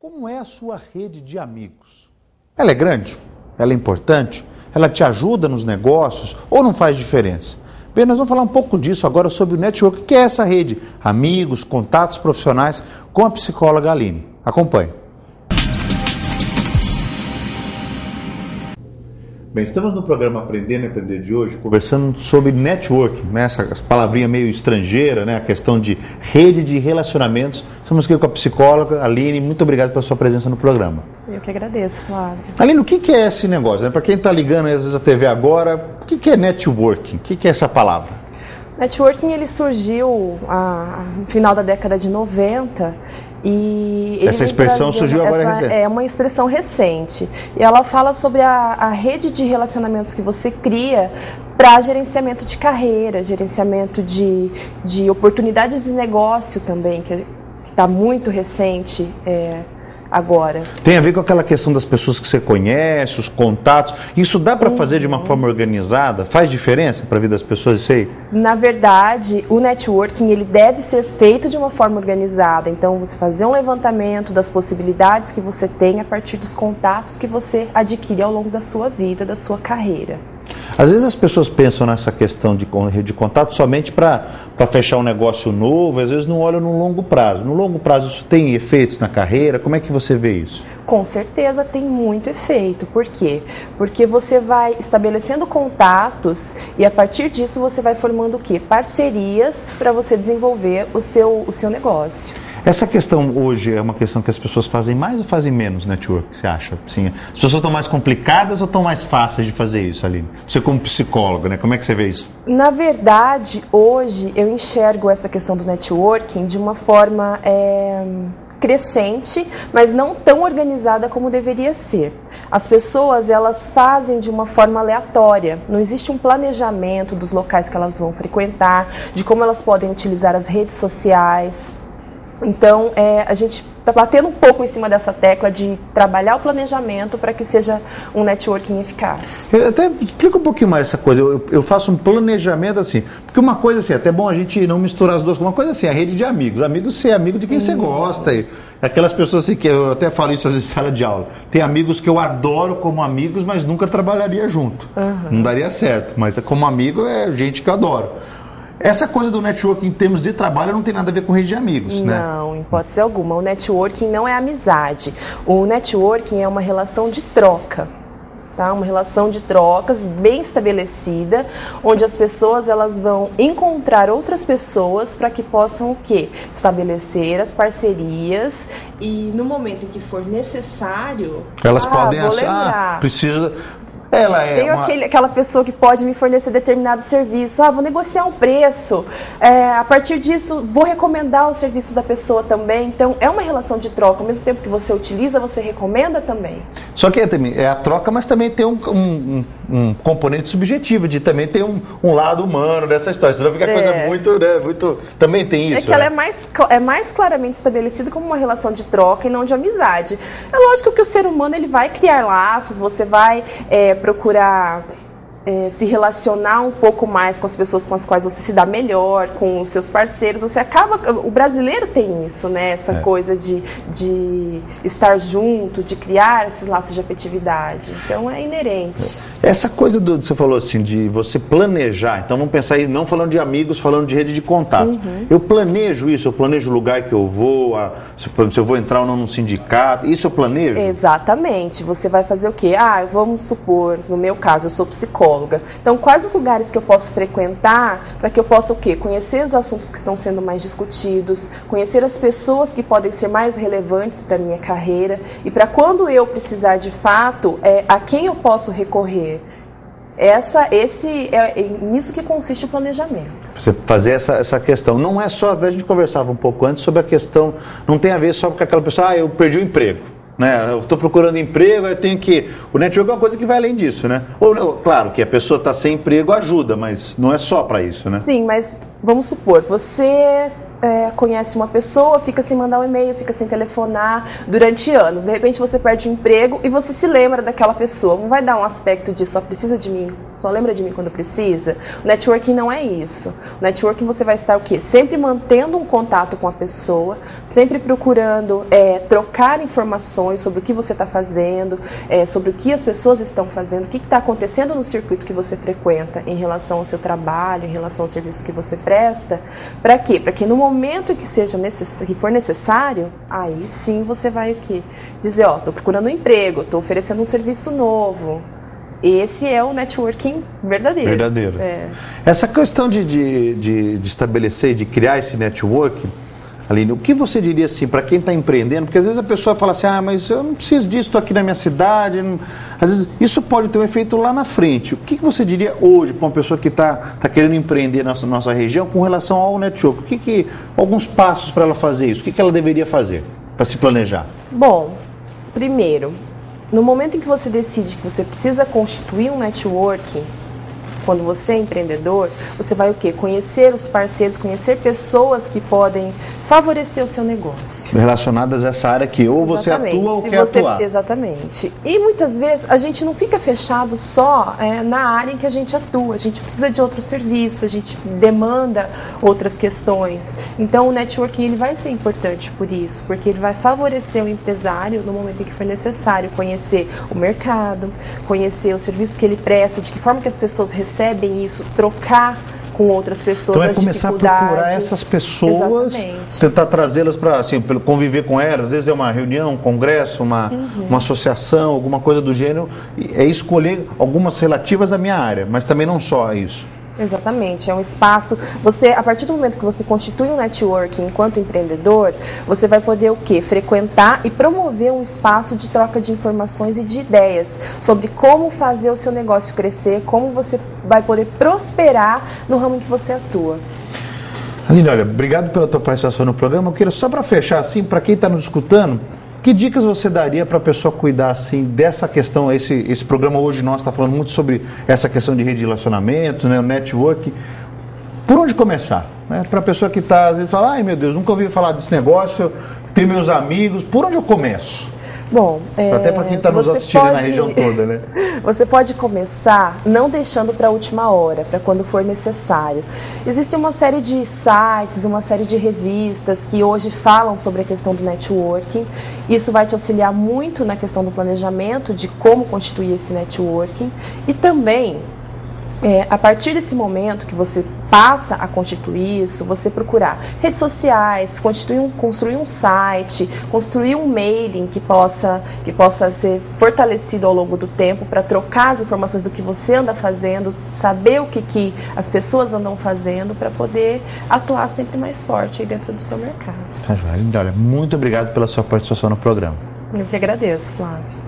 Como é a sua rede de amigos? Ela é grande? Ela é importante? Ela te ajuda nos negócios ou não faz diferença? Bem, nós vamos falar um pouco disso agora sobre o network, que é essa rede, amigos, contatos profissionais, com a psicóloga Aline. Acompanhe. Bem, estamos no programa Aprendendo e Aprender de hoje, conversando sobre networking, né? Essa palavrinha meio estrangeira, né? A questão de rede de relacionamentos. Estamos aqui com a psicóloga Aline. Muito obrigado pela sua presença no programa. Eu que agradeço, Flávio. Aline, o que é esse negócio? Né? Para quem está ligando às vezes a TV agora, o que é networking? O que é essa palavra? Networking ele surgiu no final da década de 90 e essa expressão surgiu agora recente. É uma expressão recente. E ela fala sobre a rede de relacionamentos que você cria para gerenciamento de carreira, gerenciamento de oportunidades de negócio também, que está muito recente agora. Tem a ver com aquela questão das pessoas que você conhece, os contatos. Isso dá para fazer de uma forma organizada? Faz diferença para a vida das pessoas isso aí? Na verdade, o networking ele deve ser feito de uma forma organizada. Então, você fazer um levantamento das possibilidades que você tem a partir dos contatos que você adquire ao longo da sua vida, da sua carreira. Às vezes as pessoas pensam nessa questão de rede de contato somente para fechar um negócio novo, às vezes não olham no longo prazo. No longo prazo isso tem efeitos na carreira? Como é que você vê isso? Com certeza tem muito efeito. Por quê? Porque você vai estabelecendo contatos e a partir disso você vai formando o quê? Parcerias para você desenvolver o seu negócio. Essa questão hoje é uma questão que as pessoas fazem mais ou fazem menos network, você acha? Sim. As pessoas estão mais complicadas ou estão mais fáceis de fazer isso, Aline? Você como psicóloga, né? Como é que você vê isso? Na verdade, hoje eu enxergo essa questão do networking de uma forma crescente, mas não tão organizada como deveria ser. As pessoas, elas fazem de uma forma aleatória. Não existe um planejamento dos locais que elas vão frequentar, de como elas podem utilizar as redes sociais. Então, a gente está batendo um pouco em cima dessa tecla de trabalhar o planejamento para que seja um networking eficaz. Até explica um pouquinho mais essa coisa. Eu faço um planejamento assim, porque uma coisa assim, até bom a gente não misturar as duas, uma coisa assim, a rede de amigos. Amigos, ser amigo de quem você gosta. E aquelas pessoas assim, que eu até falo isso às vezes em sala de aula. Tem amigos que eu adoro como amigos, mas nunca trabalharia junto. Não daria certo, mas como amigo é gente que eu adoro. Essa coisa do networking em termos de trabalho não tem nada a ver com rede de amigos, né? Não, em hipótese alguma. O networking não é amizade. O networking é uma relação de troca. Tá? Uma relação de trocas bem estabelecida, onde as pessoas elas vão encontrar outras pessoas para que possam o quê? Estabelecer as parcerias e no momento em que for necessário... Elas podem achar, precisa... Tem aquela pessoa que pode me fornecer determinado serviço. Vou negociar um preço. A partir disso, vou recomendar o serviço da pessoa também. Então, é uma relação de troca. Ao mesmo tempo que você utiliza, você recomenda também. Só que é a troca, mas também tem um componente subjetivo, de também ter um lado humano dessa história. Senão fica coisa muito, né? Muito... Também tem isso. É que ela é mais claramente estabelecida como uma relação de troca e não de amizade. É lógico que o ser humano ele vai criar laços, você vai procurar se relacionar um pouco mais com as pessoas com as quais você se dá melhor, com os seus parceiros. Você acaba... O brasileiro tem isso, né? Essa coisa de estar junto, de criar esses laços de afetividade. Então, é inerente. Essa coisa você falou assim, de você planejar. Então, vamos pensar aí, não falando de amigos, falando de rede de contato. Eu planejo isso, eu planejo o lugar que eu vou, se eu vou entrar ou não num sindicato. Isso eu planejo? Exatamente. Você vai fazer o quê? Vamos supor, no meu caso, eu sou psicóloga. Então, quais os lugares que eu posso frequentar para que eu possa o quê? Conhecer os assuntos que estão sendo mais discutidos, conhecer as pessoas que podem ser mais relevantes para a minha carreira e para quando eu precisar de fato, a quem eu posso recorrer. Nisso que consiste o planejamento. Você fazer essa questão. Não é só, a gente conversava um pouco antes sobre a questão, não tem a ver só com aquela pessoa, eu perdi o emprego. Né? Eu estou procurando emprego, eu tenho que... O network é uma coisa que vai além disso, né? Claro que a pessoa está sem emprego ajuda, mas não é só para isso, né? Sim, mas vamos supor, você conhece uma pessoa, fica sem mandar um e-mail, fica sem telefonar durante anos. De repente você perde o emprego e você se lembra daquela pessoa. Não vai dar um aspecto de só precisa de mim Só lembra de mim quando precisa? O networking não é isso. O networking você vai estar o quê? Sempre mantendo um contato com a pessoa, sempre procurando trocar informações sobre o que você está fazendo, sobre o que as pessoas estão fazendo, o que está acontecendo no circuito que você frequenta em relação ao seu trabalho, em relação aos serviços que você presta. Para quê? Para que no momento que for necessário, aí sim você vai o quê? Dizer, estou procurando um emprego, estou oferecendo um serviço novo. Esse é o networking verdadeiro. Essa questão de estabelecer, de criar esse networking, Aline, o que você diria assim, para quem está empreendendo? Porque às vezes a pessoa fala assim, mas eu não preciso disso, estou aqui na minha cidade. Não... Às vezes isso pode ter um efeito lá na frente. O que você diria hoje para uma pessoa que está querendo empreender na nossa região com relação ao network? Alguns passos para ela fazer isso? O que ela deveria fazer para se planejar? Bom, primeiro, no momento em que você decide que você precisa constituir um networking, quando você é empreendedor, você vai o quê? Conhecer os parceiros, conhecer pessoas que podem favorecer o seu negócio. Relacionadas a essa área que ou você atua ou quer atuar. Exatamente. E muitas vezes a gente não fica fechado só na área em que a gente atua. A gente precisa de outros serviços, a gente demanda outras questões. Então o networking ele vai ser importante por isso, porque ele vai favorecer o empresário no momento em que for necessário conhecer o mercado, conhecer os serviços que ele presta, de que forma que as pessoas recebem isso, trocar com outras pessoas, então começar a procurar essas pessoas, tentar trazê-las para conviver com elas, às vezes é uma reunião, um congresso, uma associação, alguma coisa do gênero, é escolher algumas relativas à minha área, mas também não só isso. Exatamente, é um espaço, a partir do momento que você constitui um networking enquanto empreendedor, você vai poder o quê? Frequentar e promover um espaço de troca de informações e de ideias sobre como fazer o seu negócio crescer, como você vai poder prosperar no ramo em que você atua. Aline, olha, obrigado pela tua participação no programa. Eu queria só para fechar assim, para quem está nos escutando, que dicas você daria para a pessoa cuidar assim dessa questão? Esse programa hoje nós está falando muito sobre essa questão de rede de relacionamento, né, o network. Por onde começar? Né? Para a pessoa que está às vezes fala, ai meu Deus, nunca ouvi falar desse negócio, tenho meus amigos, por onde eu começo? Bom, até para quem está nos assistindo na região toda, né? Você pode começar não deixando para a última hora, para quando for necessário. Existe uma série de sites, uma série de revistas que hoje falam sobre a questão do networking. Isso vai te auxiliar muito na questão do planejamento, de como constituir esse networking. E também, a partir desse momento que você passa a constituir isso, você procurar redes sociais, construir um site, construir um mailing que possa ser fortalecido ao longo do tempo para trocar as informações do que você anda fazendo, saber o que as pessoas andam fazendo para poder atuar sempre mais forte aí dentro do seu mercado. Olha, muito obrigado pela sua participação no programa. Eu que agradeço, Flávio.